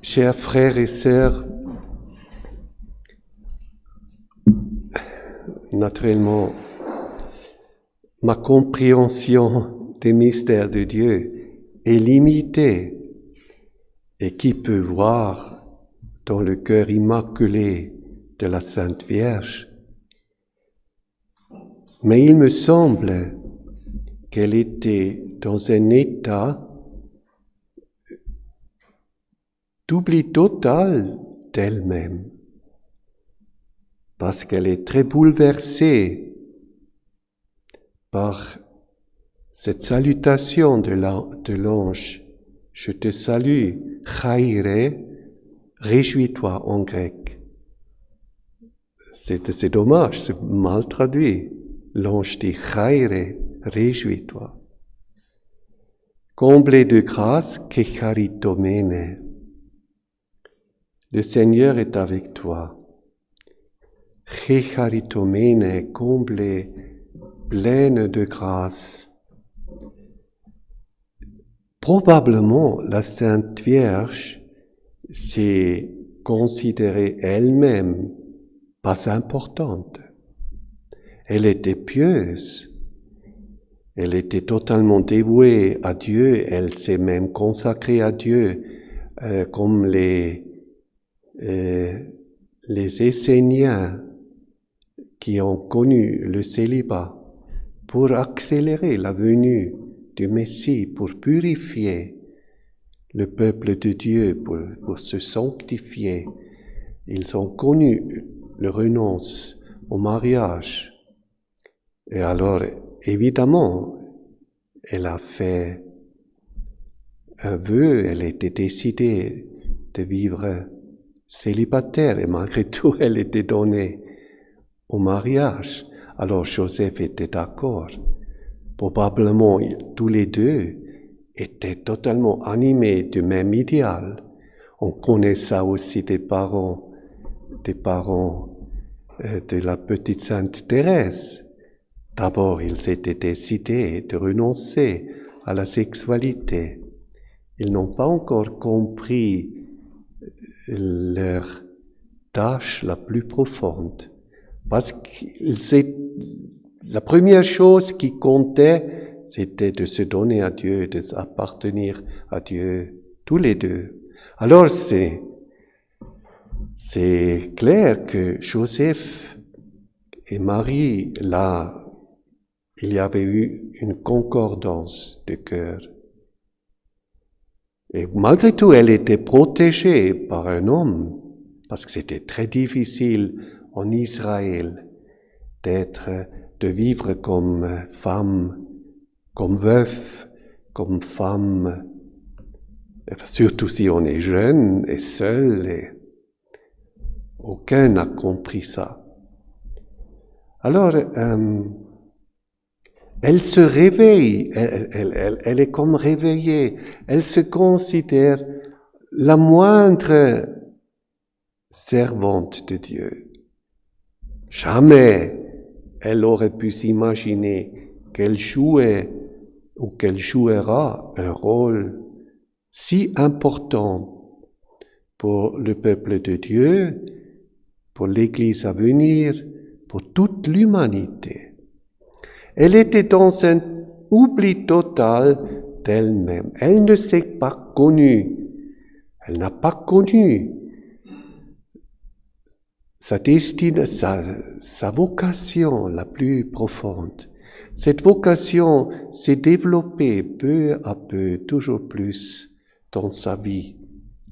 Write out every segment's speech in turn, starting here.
Chers frères et sœurs, naturellement, ma compréhension des mystères de Dieu est limitée. Et qui peut voir dans le cœur immaculé de la Sainte Vierge? Mais il me semble qu'elle était dans un état d'oubli total d'elle-même, parce qu'elle est très bouleversée par cette salutation de l'ange. Je te salue, chaire, réjouis-toi en grec. C'est dommage, c'est mal traduit. L'ange dit chaire, réjouis-toi. Comblé de grâce, que charitomene. Le Seigneur est avec toi. Que charitomene, comblée, pleine de grâce. Probablement, la Sainte Vierge s'est considérée elle-même pas importante. Elle était pieuse, elle était totalement dévouée à Dieu, elle s'est même consacrée à Dieu comme les Esséniens qui ont connu le célibat pour accélérer la venue du Messie, pour purifier le peuple de Dieu, pour se sanctifier. Ils ont connu le renonce au mariage. Et alors, évidemment, elle a fait un vœu, elle était décidée de vivre célibataire, et malgré tout, elle était donnée au mariage. Alors Joseph était d'accord. Probablement, tous les deux étaient totalement animés du même idéal. On connaît ça aussi des parents de la petite Sainte Thérèse. D'abord, ils étaient décidés de renoncer à la sexualité. Ils n'ont pas encore compris leur tâche la plus profonde. Parce que la première chose qui comptait, c'était de se donner à Dieu, de s'appartenir à Dieu, tous les deux. Alors c'est clair que Joseph et Marie, là, il y avait eu une concordance de cœur. Et malgré tout, elle était protégée par un homme, parce que c'était très difficile en Israël de vivre comme femme, comme veuf, comme femme, surtout si on est jeune et seul, et aucun n'a compris ça. Alors, elle se réveille, elle est comme réveillée, elle se considère la moindre servante de Dieu. Jamais elle aurait pu s'imaginer qu'elle jouait ou qu'elle jouera un rôle si important pour le peuple de Dieu, pour l'Église à venir, pour toute l'humanité. Elle était dans un oubli total d'elle-même. Elle ne s'est pas connue. Elle n'a pas connu sa destinée, sa vocation la plus profonde. Cette vocation s'est développée peu à peu, toujours plus dans sa vie,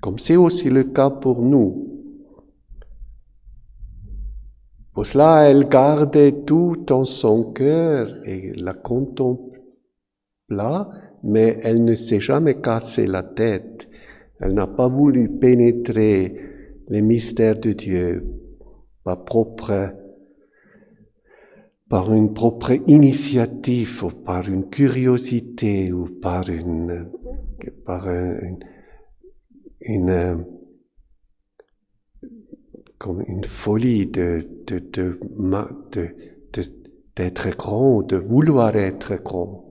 comme c'est aussi le cas pour nous. Pour cela, elle gardait tout dans son cœur et la contempla, mais elle ne s'est jamais cassé la tête. Elle n'a pas voulu pénétrer les mystères de Dieu par une propre initiative ou par une curiosité ou par une comme une folie d'être grand, de vouloir être grand,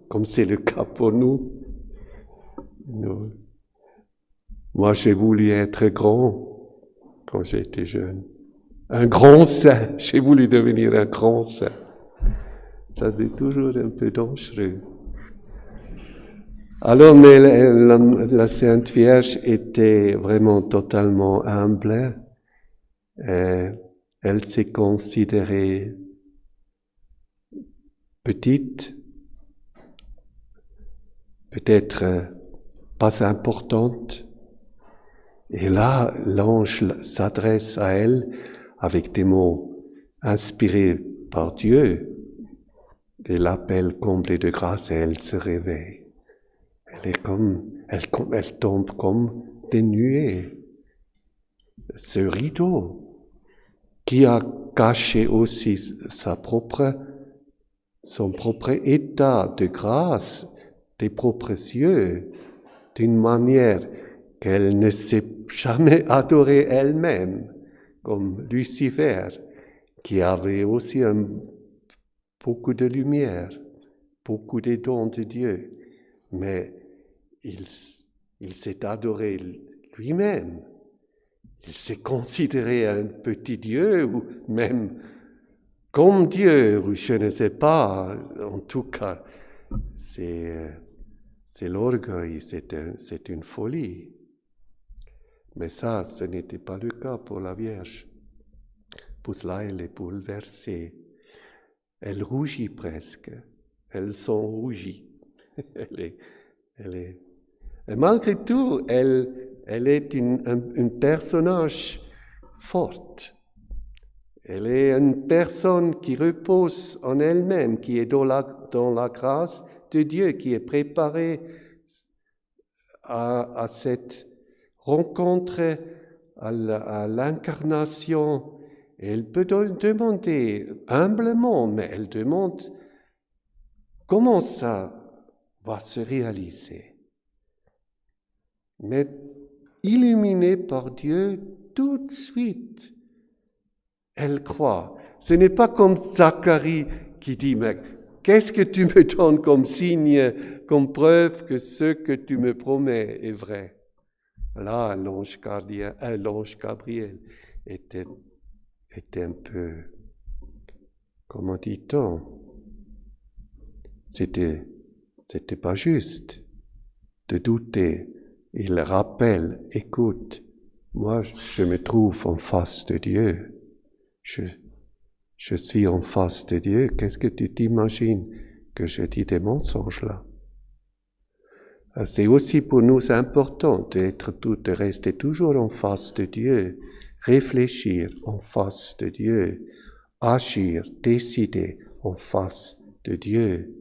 comme c'est le cas pour nous. Moi, j'ai voulu être grand quand j'étais jeune. Un grand saint. J'ai voulu devenir un grand saint. Ça, c'est toujours un peu dangereux. Alors, mais la Sainte Vierge était vraiment totalement humble. Elle s'est considérée petite, peut-être pas importante. Et là, l'ange s'adresse à elle avec des mots inspirés par Dieu et l'appelle comblée de grâce et elle se réveille. Elle tombe comme des nuées. Ce rideau qui a caché aussi son propre état de grâce, des propres yeux, d'une manière qu'elle ne s'est jamais adorée elle-même, comme Lucifer, qui avait aussi beaucoup de lumière, beaucoup de dons de Dieu, mais il s'est adoré lui-même. Il s'est considéré un petit Dieu, ou même comme Dieu, ou je ne sais pas. En tout cas, c'est l'orgueil, c'est une folie. Mais ça, ce n'était pas le cas pour la Vierge. Pour cela, elle est bouleversée. Elle rougit presque. Elle s'en rougit. Et malgré tout, elle est un personnage forte. Elle est une personne qui repose en elle-même, qui est dans la grâce de Dieu, qui est préparée à cette rencontre, à l'incarnation. Elle peut demander humblement, mais elle demande comment ça va se réaliser. Mais illuminée par Dieu, tout de suite, elle croit. Ce n'est pas comme Zacharie qui dit, mais qu'est-ce que tu me donnes comme signe, comme preuve que ce que tu me promets est vrai? Là, l'ange Gabriel était un peu, comment dit-on, c'était pas juste de douter. Il rappelle, écoute, moi je me trouve en face de Dieu. Je suis en face de Dieu. Qu'est-ce que tu t'imagines que je dis des mensonges là? C'est aussi pour nous important de rester toujours en face de Dieu, réfléchir en face de Dieu, agir, décider en face de Dieu,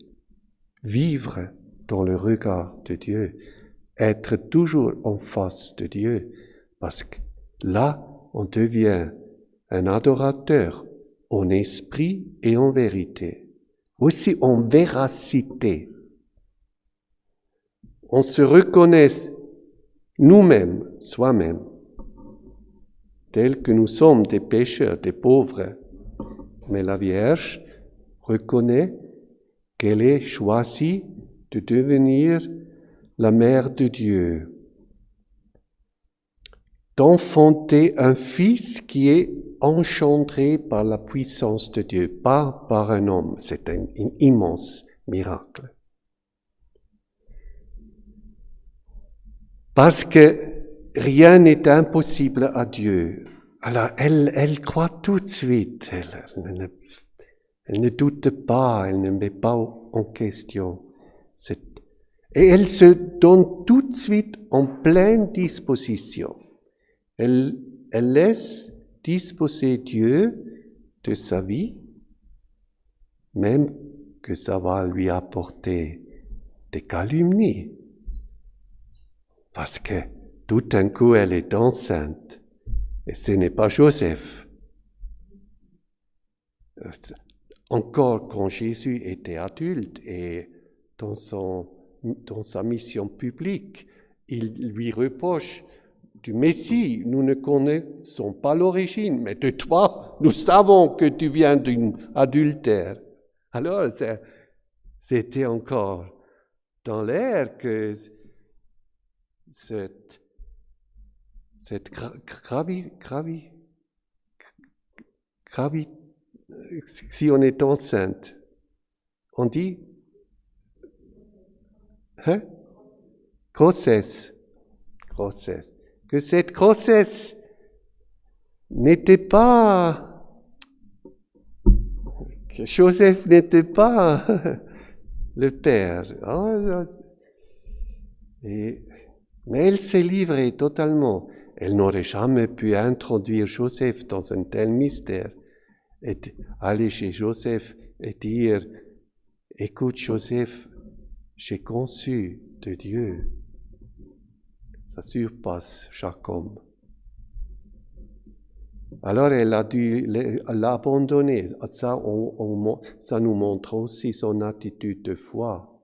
vivre dans le regard de Dieu, être toujours en face de Dieu, parce que là, on devient un adorateur en esprit et en vérité, aussi en véracité. On se reconnaît nous-mêmes, soi-même, tels que nous sommes des pécheurs, des pauvres. Mais la Vierge reconnaît qu'elle est choisie de devenir la mère de Dieu, d'enfanter un fils qui est engendré par la puissance de Dieu, pas par un homme. C'est un immense miracle. Parce que rien n'est impossible à Dieu. Alors, elle croit tout de suite. Elle ne doute pas, elle ne met pas en question. Et elle se donne tout de suite en pleine disposition. Elle laisse disposer Dieu de sa vie, même que ça va lui apporter des calomnies. Parce que tout d'un coup, elle est enceinte. Et ce n'est pas Joseph. Encore quand Jésus était adulte et dans sa mission publique, il lui reproche du Messie. Nous ne connaissons pas l'origine, mais de toi, nous savons que tu viens d'une adultère. Alors, c'était encore dans l'air que cette cette si on est enceinte, on dit grossesse. Que cette grossesse n'était pas, que Joseph n'était pas le père. Mais elle s'est livrée totalement. Elle n'aurait jamais pu introduire Joseph dans un tel mystère. Et aller chez Joseph et dire, écoute Joseph, j'ai conçu de Dieu. Ça surpasse chaque homme. Alors elle a dû l'abandonner. Ça nous montre aussi son attitude de foi.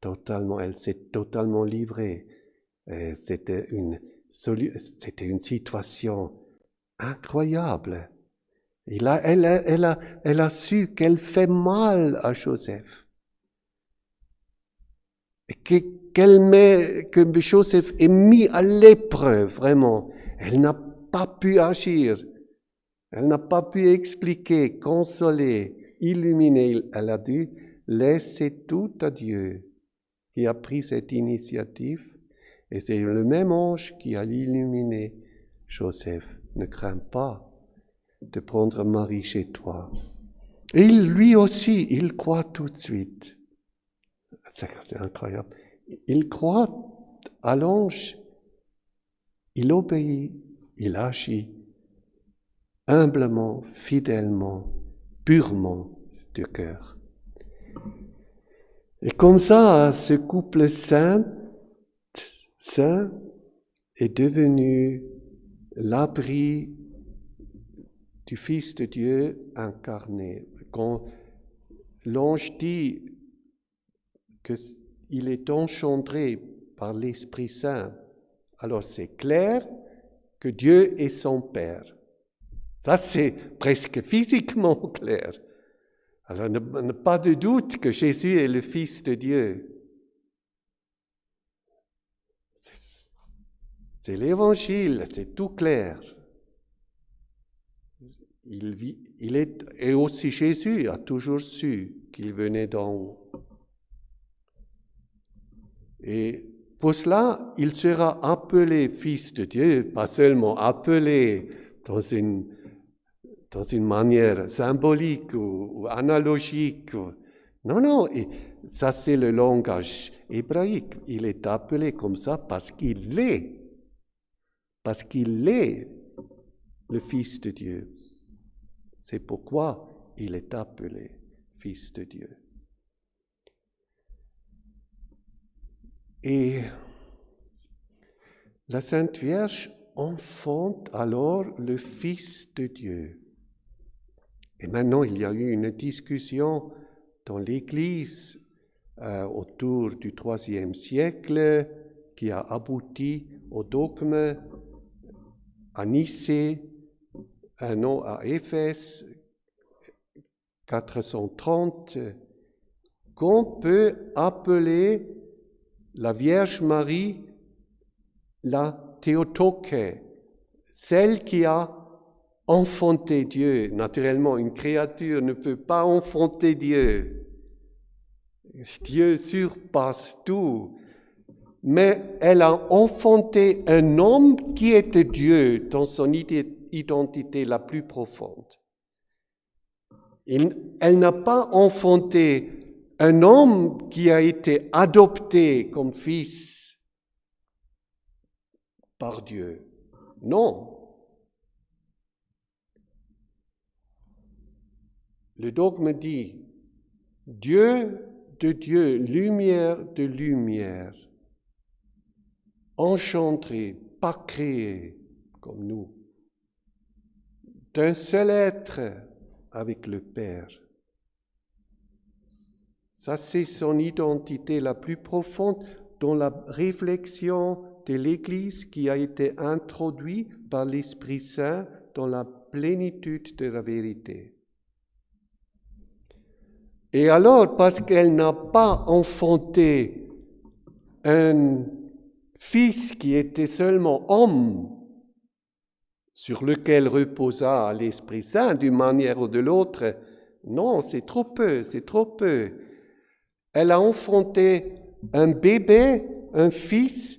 Totalement, elle s'est totalement livrée. C'était une situation incroyable. Elle a su qu'elle fait mal à Joseph. Et que Joseph est mis à l'épreuve, vraiment. Elle n'a pas pu agir. Elle n'a pas pu expliquer, consoler, illuminer. Elle a dû laisser tout à Dieu, qui a pris cette initiative. Et c'est le même ange qui a illuminé Joseph. Ne crains pas de prendre Marie chez toi. Et lui aussi, il croit tout de suite. C'est incroyable. Il croit à l'ange, il obéit, il agit humblement, fidèlement, purement du cœur. Et comme ça, ce couple saint est devenu l'abri du Fils de Dieu incarné. Quand l'ange dit qu'il est engendré par l'Esprit Saint, alors c'est clair que Dieu est son Père. Ça, c'est presque physiquement clair. Alors, pas de doute que Jésus est le Fils de Dieu. C'est l'Évangile, c'est tout clair. Et aussi Jésus a toujours su qu'il venait d'en haut. Et pour cela, il sera appelé Fils de Dieu, pas seulement appelé dans une manière symbolique ou analogique. Non, et ça c'est le langage hébraïque. Il est appelé comme ça parce qu'il est le Fils de Dieu. C'est pourquoi il est appelé Fils de Dieu. Et la Sainte Vierge enfante alors le Fils de Dieu. Et maintenant, il y a eu une discussion dans l'Église autour du IIIe siècle qui a abouti au dogme à Nicée, non, à Éphèse, 430, qu'on peut appeler la Vierge Marie la Théotoke, celle qui a enfanté Dieu. Naturellement, une créature ne peut pas enfanter Dieu. Dieu surpasse tout. Mais elle a enfanté un homme qui était Dieu dans son identité la plus profonde. Elle n'a pas enfanté un homme qui a été adopté comme fils par Dieu. Non. Le dogme dit Dieu de Dieu, lumière de lumière, engendré, pas créé comme nous, d'un seul être avec le Père. Ça, c'est son identité la plus profonde dans la réflexion de l'Église qui a été introduite par l'Esprit Saint dans la plénitude de la vérité. Et alors, parce qu'elle n'a pas enfanté un fils qui était seulement homme, sur lequel reposa l'Esprit Saint d'une manière ou de l'autre. Non, c'est trop peu, c'est trop peu. Elle a enfanté un bébé, un fils,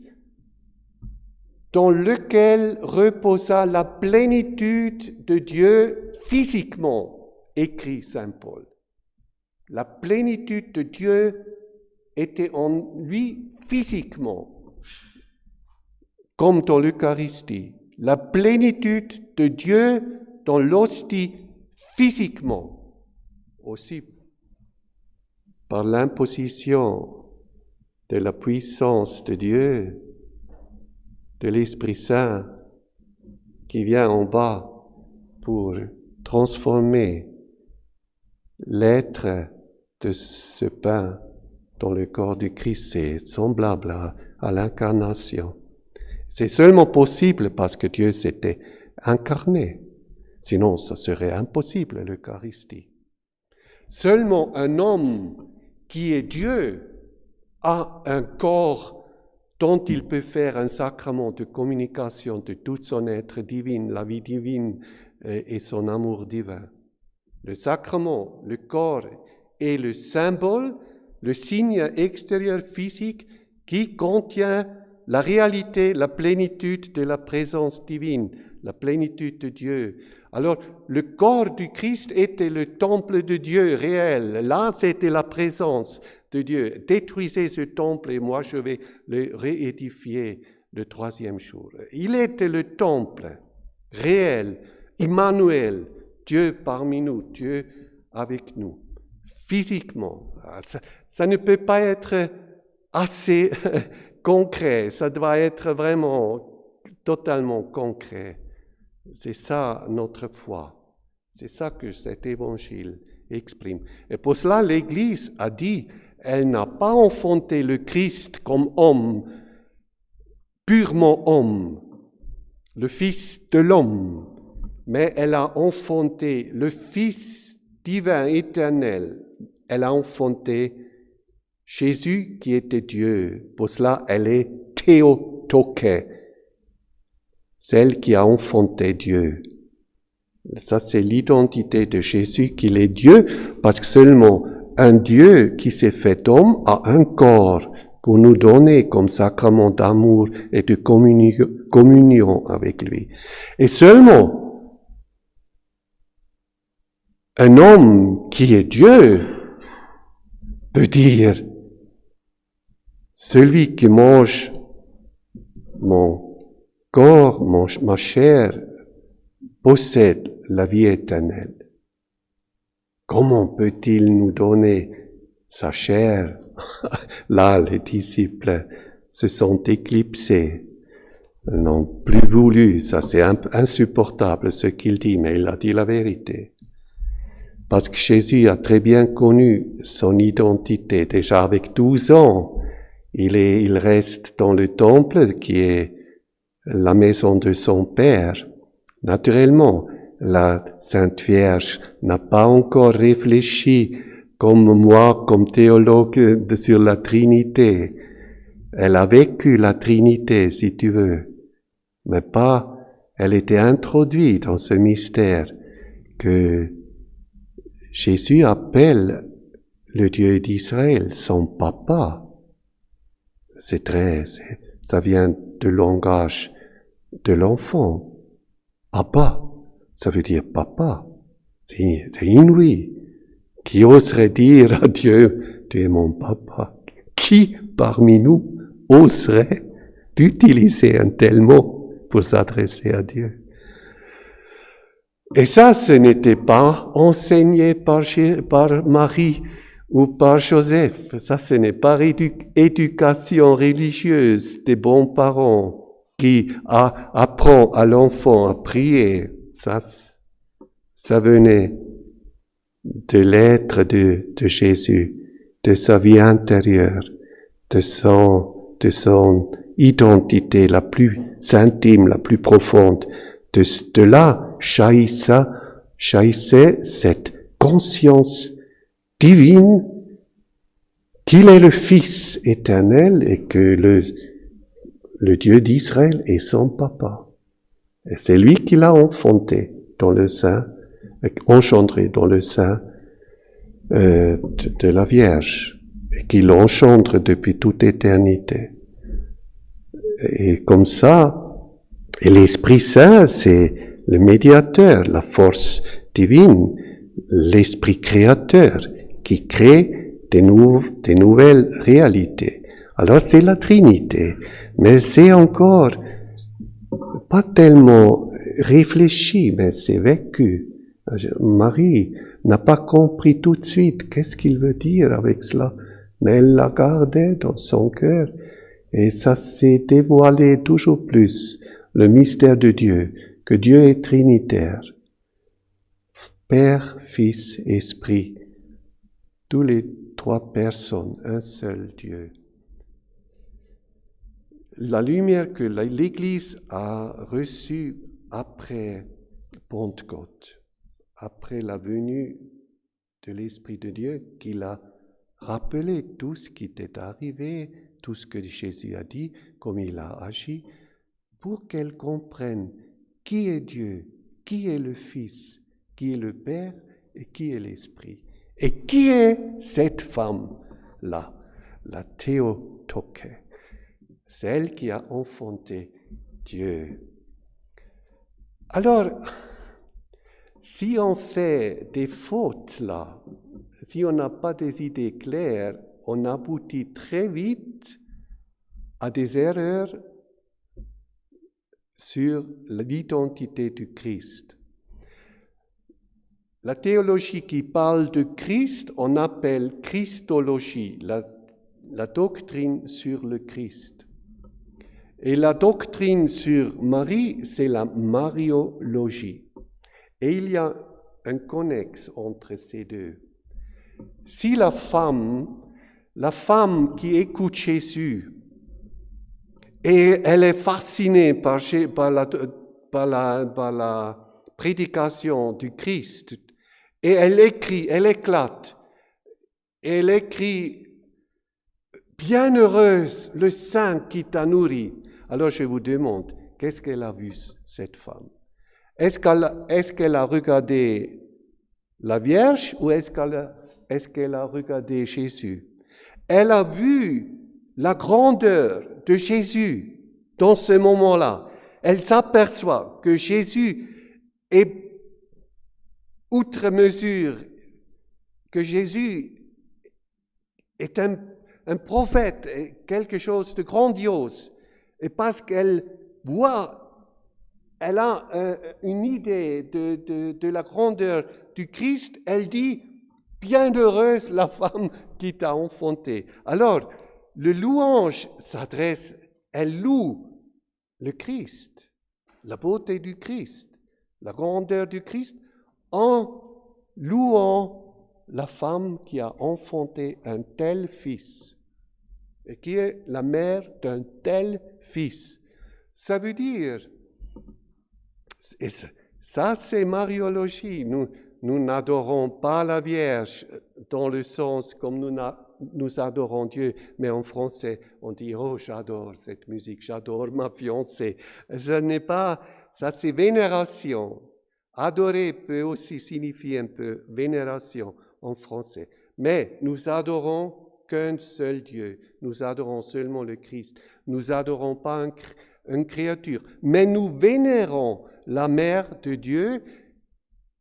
dans lequel reposa la plénitude de Dieu physiquement, écrit Saint Paul. La plénitude de Dieu était en lui physiquement, comme dans l'Eucharistie. La plénitude de Dieu dans l'hostie physiquement, aussi par l'imposition de la puissance de Dieu, de l'Esprit Saint qui vient en bas pour transformer l'être de ce pain dans le corps du Christ. C'est semblable à l'incarnation. C'est seulement possible parce que Dieu s'était incarné. Sinon, ça serait impossible, l'Eucharistie. Seulement un homme qui est Dieu a un corps dont il peut faire un sacrement de communication de tout son être divin, la vie divine et son amour divin. Le sacrement, le corps est le symbole, le signe extérieur physique qui contient la réalité, la plénitude de la présence divine, la plénitude de Dieu. Alors, le corps du Christ était le temple de Dieu réel. Là, c'était la présence de Dieu. Détruisez ce temple et moi, je vais le réédifier le 3e jour. Il était le temple réel, Immanuel, Dieu parmi nous, Dieu avec nous, physiquement. Ça ne peut pas être assez concret, ça doit être vraiment totalement concret. C'est ça notre foi, c'est ça que cet évangile exprime. Et pour cela, l'Église a dit, elle n'a pas enfanté le Christ comme homme, purement homme, le Fils de l'homme, mais elle a enfanté le Fils divin éternel. Elle a enfanté Jésus qui était Dieu. Pour cela, elle est Théotokè, celle qui a enfanté Dieu. Ça, c'est l'identité de Jésus qu'il est Dieu, parce que seulement un Dieu qui s'est fait homme a un corps pour nous donner comme sacrement d'amour et de communion avec lui. Et seulement un homme qui est Dieu peut dire, celui qui mange mon corps, ma chair, possède la vie éternelle. Comment peut-il nous donner sa chair? Là, les disciples se sont éclipsés, n'ont plus voulu. Ça, c'est insupportable ce qu'il dit, mais il a dit la vérité. Parce que Jésus a très bien connu son identité. Déjà avec 12 ans, il reste dans le temple qui est la maison de son Père. Naturellement, la Sainte Vierge n'a pas encore réfléchi comme moi, comme théologue, sur la Trinité. Elle a vécu la Trinité, si tu veux, mais pas, elle était introduite dans ce mystère que Jésus appelle le Dieu d'Israël son papa. Ça vient du langage de l'enfant. Papa, ça veut dire papa. C'est inouï. Qui oserait dire à Dieu, tu es mon papa? Qui parmi nous oserait d'utiliser un tel mot pour s'adresser à Dieu? Et ça, ce n'était pas enseigné par Marie ou par Joseph. Ça, ce n'est pas éducation religieuse des bons parents qui apprend à l'enfant à prier. Ça venait de l'être de Jésus, de sa vie intérieure, de son identité la plus intime, la plus profonde. De là jaillissait cette conscience divine qu'il est le Fils éternel et que le Dieu d'Israël est son papa. Et c'est lui qui l'a enfanté dans le sein, engendré dans le sein de la Vierge, et qui l'engendre depuis toute éternité. Et comme ça, et l'Esprit Saint, c'est le médiateur, la force divine, l'Esprit créateur, qui crée des nouvelles réalités. Alors c'est la Trinité, mais c'est encore pas tellement réfléchi, mais c'est vécu. Marie n'a pas compris tout de suite qu'est-ce qu'il veut dire avec cela, mais elle l'a gardé dans son cœur, et ça s'est dévoilé toujours plus, le mystère de Dieu, que Dieu est trinitaire. Père, Fils, Esprit, tous les trois personnes, un seul Dieu. La lumière que l'Église a reçue après Pentecôte, après la venue de l'Esprit de Dieu, qui l'a rappelé tout ce qui était arrivé, tout ce que Jésus a dit, comme il a agi, pour qu'elle comprenne qui est Dieu, qui est le Fils, qui est le Père et qui est l'Esprit. Et qui est cette femme-là, la Théotokè, celle qui a enfanté Dieu. Alors, si on fait des fautes là, si on n'a pas des idées claires, on aboutit très vite à des erreurs sur l'identité du Christ. La théologie qui parle de Christ, on appelle christologie, la doctrine sur le Christ. Et la doctrine sur Marie, c'est la mariologie. Et il y a un connexe entre ces deux. Si la femme qui écoute Jésus, et elle est fascinée par la prédication du Christ, et elle éclate, et elle écrit « Bienheureuse le sein qui t'a nourri ». Alors je vous demande, qu'est-ce qu'elle a vu, cette femme? Est-ce qu'elle a regardé la Vierge ou est-ce qu'elle a regardé Jésus? Elle a vu la grandeur de Jésus dans ce moment-là. Elle s'aperçoit que Jésus est outre mesure, que Jésus est un prophète, quelque chose de grandiose. Et parce qu'elle voit, elle a une idée de la grandeur du Christ, elle dit « Bienheureuse la femme qui t'a enfanté ». Alors, le louange s'adresse, elle loue le Christ, la beauté du Christ, la grandeur du Christ, en louant la femme qui a enfanté un tel fils, et qui est la mère d'un tel fils. Ça veut dire, et ça c'est mariologie, nous n'adorons pas la Vierge dans le sens comme nous adorons Dieu, mais en français, on dit « Oh, j'adore cette musique, j'adore ma fiancée ». Ce n'est pas, ça c'est vénération. Adorer peut aussi signifier un peu vénération en français. Mais nous adorons qu'un seul Dieu. Nous adorons seulement le Christ. Nous n'adorons pas une créature. Mais nous vénérons la mère de Dieu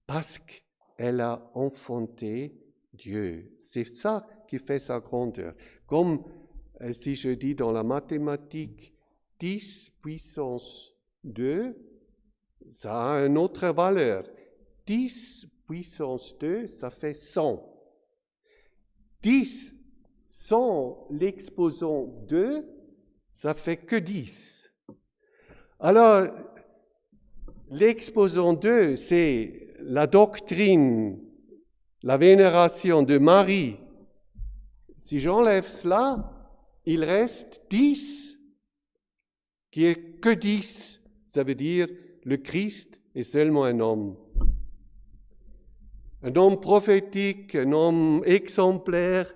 parce qu'elle a enfanté Dieu. C'est ça qui fait sa grandeur. Comme si je dis dans la mathématique 10 puissance 2, ça a une autre valeur. 10 puissance 2, ça fait 100. 10 sans l'exposant 2, ça fait que 10. Alors, l'exposant 2, c'est la doctrine, la vénération de Marie. Si j'enlève cela, il reste 10, qui est que 10. Ça veut dire le Christ est seulement un homme. Un homme prophétique, un homme exemplaire,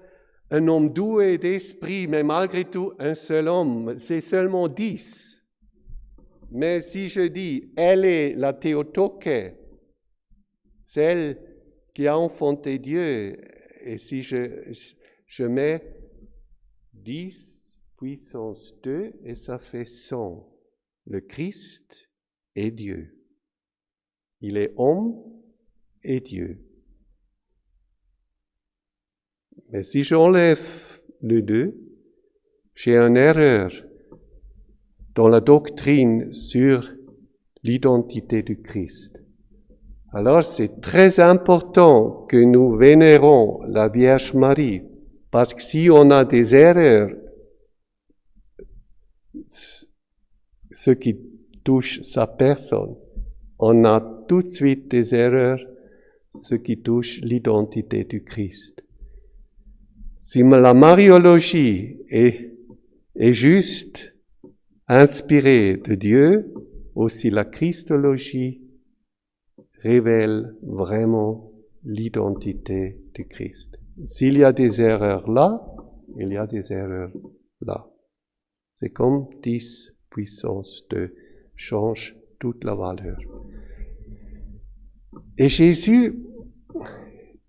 un homme doué d'esprit, mais malgré tout un seul homme. C'est seulement 10. Mais si je dis, elle est la Théotoke, celle qui a enfanté Dieu, et si je mets 10 puissance 2, et ça fait 100. Le Christ est Dieu. Il est homme et Dieu. Mais si j'enlève le 2, j'ai une erreur dans la doctrine sur l'identité du Christ. Alors c'est très important que nous vénérons la Vierge Marie, parce que si on a des erreurs, ce qui touche sa personne, on a tout de suite des erreurs, ce qui touche l'identité du Christ. Si la mariologie est juste inspirée de Dieu, aussi la Christologie révèle vraiment l'identité du Christ. S'il y a des erreurs là, il y a des erreurs là. C'est comme 10 puissance 2 change toute la valeur. Et Jésus,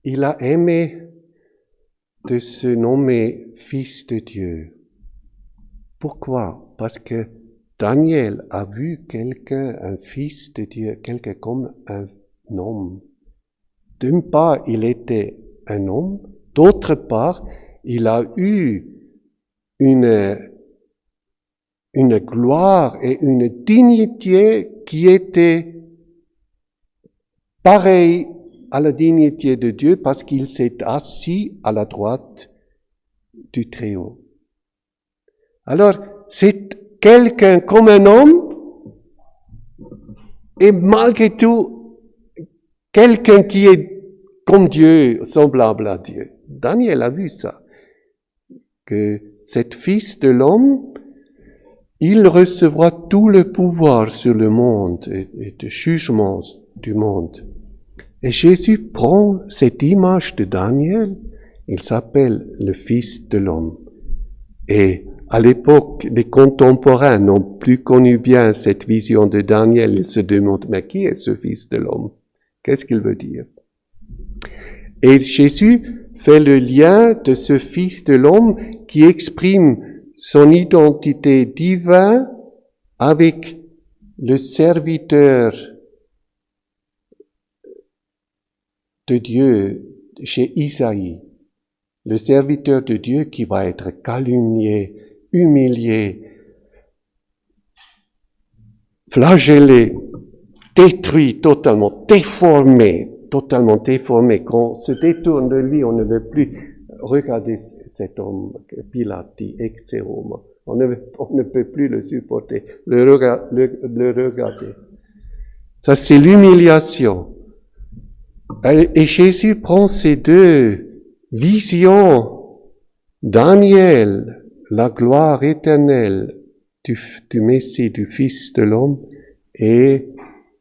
il a aimé de se nommer Fils de Dieu. Pourquoi? Parce que Daniel a vu quelqu'un, un Fils de Dieu, quelqu'un comme un homme. D'une part, il était un homme, d'autre part, il a eu une gloire et une dignité qui était pareille à la dignité de Dieu parce qu'il s'est assis à la droite du Très-Haut. Alors, c'est quelqu'un comme un homme et malgré tout, quelqu'un qui est comme Dieu, semblable à Dieu. Daniel a vu ça, que cet Fils de l'homme, il recevra tout le pouvoir sur le monde et le jugement du monde. Et Jésus prend cette image de Daniel, il s'appelle le Fils de l'homme. Et à l'époque, les contemporains n'ont plus connu bien cette vision de Daniel. Ils se demandent, mais qui est ce Fils de l'homme? Qu'est-ce qu'il veut dire? Et Jésus fait le lien de ce Fils de l'homme qui exprime son identité divine avec le serviteur de Dieu chez Isaïe, le serviteur de Dieu qui va être calomnié, humilié, flagellé, détruit totalement, déformé. Quand on se détourne de lui, on ne veut plus regarder cet homme, Pilate dit, ex Roma. On ne peut plus le supporter, le regarder. Ça, c'est l'humiliation. Et Jésus prend ces deux visions, Daniel, la gloire éternelle du Messie, du Fils de l'homme, et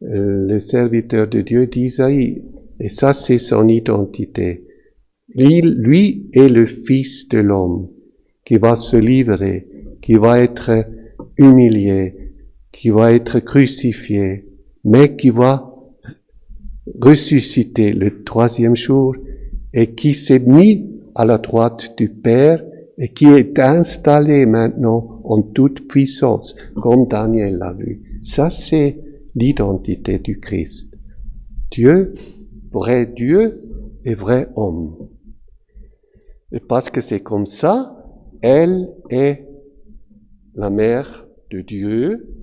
le serviteur de Dieu d'Isaïe. Et ça, c'est son identité. Lui est le Fils de l'homme qui va se livrer, qui va être humilié, qui va être crucifié, mais qui va ressusciter le troisième jour et qui s'est mis à la droite du Père et qui est installé maintenant en toute puissance, comme Daniel l'a vu. Ça, c'est l'identité du Christ. Dieu et vrai homme. Et parce que c'est comme ça, elle est la mère de Dieu,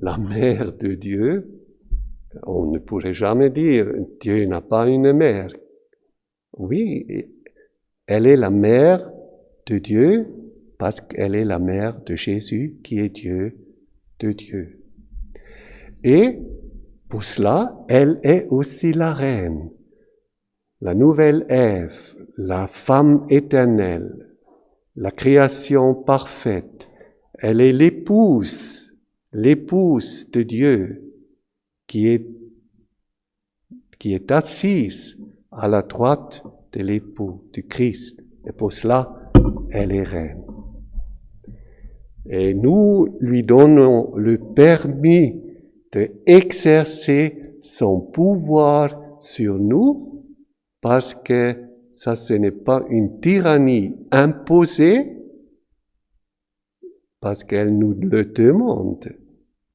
On ne pourrait jamais dire Dieu n'a pas une mère. Oui, elle est la mère de Dieu parce qu'elle est la mère de Jésus qui est Dieu de Dieu. Et pour cela, elle est aussi la reine, la nouvelle Ève, la femme éternelle, la création parfaite. Elle est l'épouse de Dieu qui est assise à la droite de l'époux du Christ. Et pour cela, elle est reine. Et nous lui donnons le permis d'exercer son pouvoir sur nous, parce que ça, ce n'est pas une tyrannie imposée, parce qu'elle nous le demande.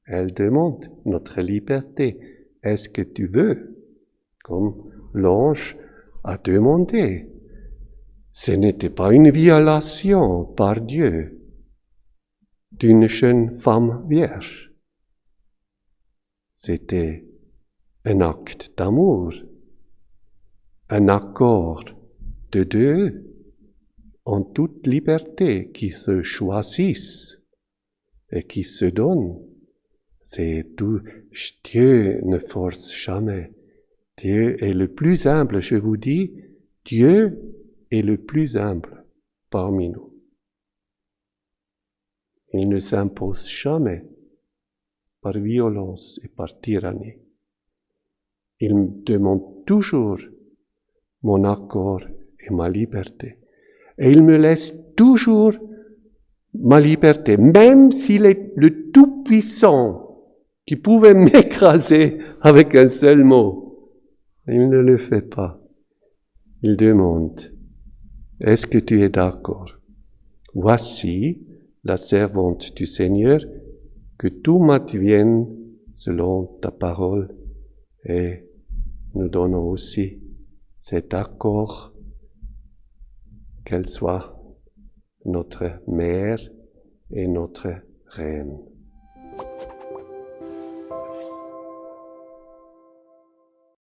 Elle demande notre liberté. Est-ce que tu veux? Comme l'ange a demandé. Ce n'était pas une violation par Dieu d'une jeune femme vierge. C'était un acte d'amour, un accord de deux en toute liberté qui se choisissent et qui se donnent. C'est tout. Dieu ne force jamais. Dieu est le plus humble, je vous dis, Dieu est le plus humble parmi nous. Il ne s'impose jamais par violence et par tyrannie. Il me demande toujours mon accord et ma liberté. Et il me laisse toujours ma liberté, même s'il est le Tout-Puissant qui pouvait m'écraser avec un seul mot. Il ne le fait pas. Il demande, est-ce que tu es d'accord? Voici la servante du Seigneur, que tout m'advienne selon ta parole. Et nous donnons aussi cet accord, qu'elle soit notre mère et notre reine.